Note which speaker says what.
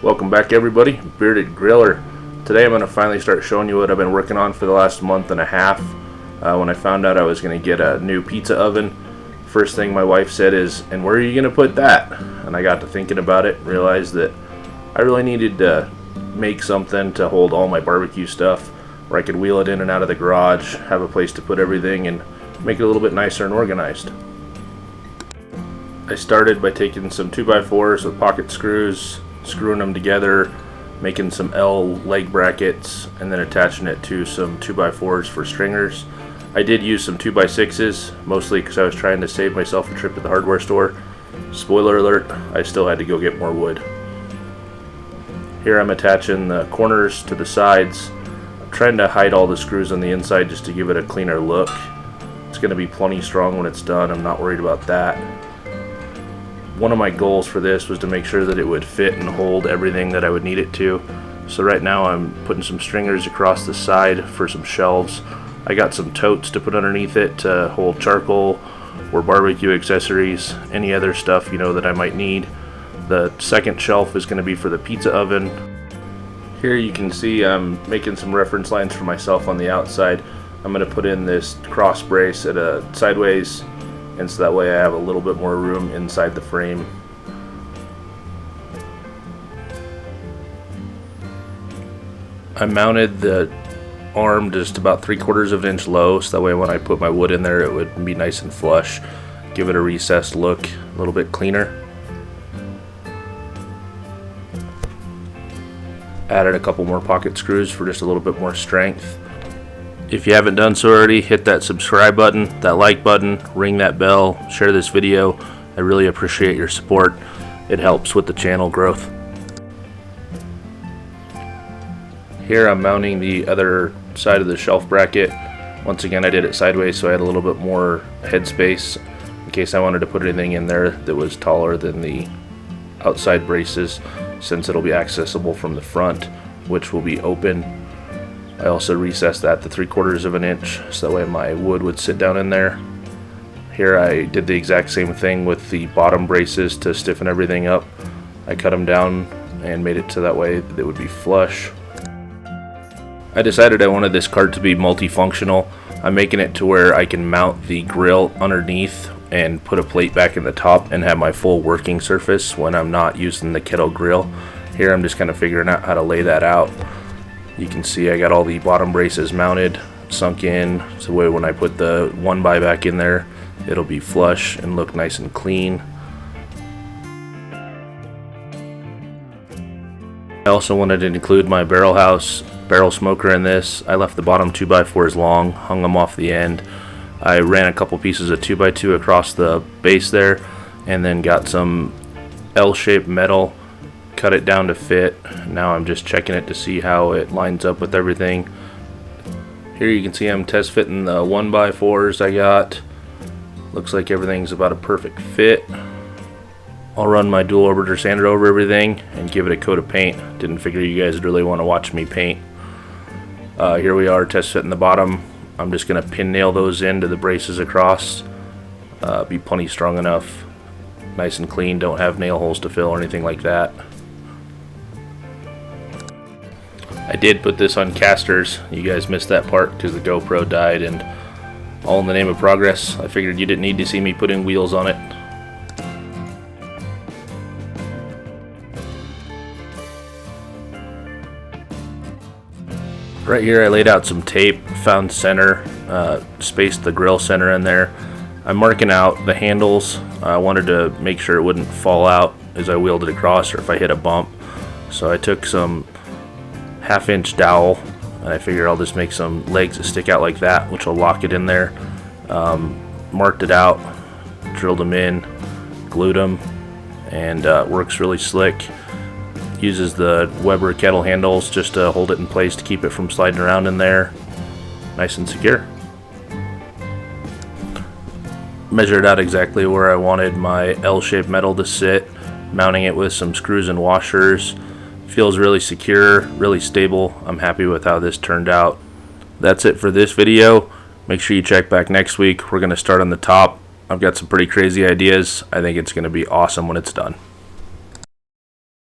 Speaker 1: Welcome back everybody, Bearded Griller. Today I'm going to finally start showing you what I've been working on for the last month and a half. When I found out I was going to get a new pizza oven, first thing my wife said is, "And where are you going to put that?" And I got to thinking about it and realized that I really needed to make something to hold all my barbecue stuff where I could wheel it in and out of the garage, have a place to put everything, and make it a little bit nicer and organized. I started by taking some 2x4s with pocket screws, screwing them together, making some L leg brackets, and then attaching it to some 2x4s for stringers. I did use some 2x6s, mostly because I was trying to save myself a trip to the hardware store. Spoiler alert, I still had to go get more wood. Here I'm attaching the corners to the sides. I'm trying to hide all the screws on the inside just to give it a cleaner look. It's going to be plenty strong when it's done, I'm not worried about that. One of my goals for this was to make sure that it would fit and hold everything that I would need it to. So right now I'm putting some stringers across the side for some shelves. I got some totes to put underneath it to hold charcoal or barbecue accessories, any other stuff that I might need. The second shelf is going to be for the pizza oven. Here you can see I'm making some reference lines for myself on the outside. I'm going to put in this cross brace at a sideways, and so that way I have a little bit more room inside the frame. I mounted the arm just about 3/4 of an inch low, so that way when I put my wood in there it would be nice and flush, give it a recessed look, a little bit cleaner. Added a couple more pocket screws for just a little bit more strength. If you haven't done so already, hit that subscribe button, that like button, ring that bell, share this video. I really appreciate your support. It helps with the channel growth. Here I'm mounting the other side of the shelf bracket. Once again, I did it sideways so I had a little bit more headspace in case I wanted to put anything in there that was taller than the outside braces, since it'll be accessible from the front, which will be open. I also recessed that to 3/4 of an inch so that way my wood would sit down in there. Here I did the exact same thing with the bottom braces to stiffen everything up. I cut them down and made it so that way that it would be flush. I decided I wanted this cart to be multifunctional. I'm making it to where I can mount the grill underneath and put a plate back in the top and have my full working surface when I'm not using the kettle grill. Here I'm just kind of figuring out how to lay that out. You can see I got all the bottom braces mounted, sunk in, so that way when I put the 1x back in there, it'll be flush and look nice and clean. I also wanted to include my barrel smoker in this. I left the bottom 2x4s long, hung them off the end. I ran a couple pieces of 2x2 across the base there, and then got some L-shaped metal, cut it down to fit. Now I'm just checking it to see how it lines up with everything. Here you can see I'm test fitting the 1x4s I got. Looks like everything's about a perfect fit. I'll run my dual orbiter sander over everything and give it a coat of paint. Didn't figure you guys would really want to watch me paint. Here we are test fitting the bottom. I'm just going to pin nail those into the braces across. Be plenty strong enough. Nice and clean, don't have nail holes to fill or anything like that. I did put this on casters. You guys missed that part because the GoPro died, and all in the name of progress. I figured you didn't need to see me putting wheels on it. Right here I laid out some tape, found center, spaced the grill center in there. I'm marking out the handles. I wanted to make sure it wouldn't fall out as I wheeled it across or if I hit a bump. So I took some 1/2-inch dowel and I figured I'll just make some legs that stick out like that, which will lock it in there. Marked it out, drilled them in, glued them, and it works really slick. Uses the Webber Kettle handles just to hold it in place to keep it from sliding around in there. Nice and secure. Measured out exactly where I wanted my L-shaped metal to sit, mounting it with some screws and washers. Feels really secure, really stable. I'm happy with how this turned out. That's it for this video. Make sure you check back next week. We're going to start on the top. I've got some pretty crazy ideas. I think it's going to be awesome when it's done.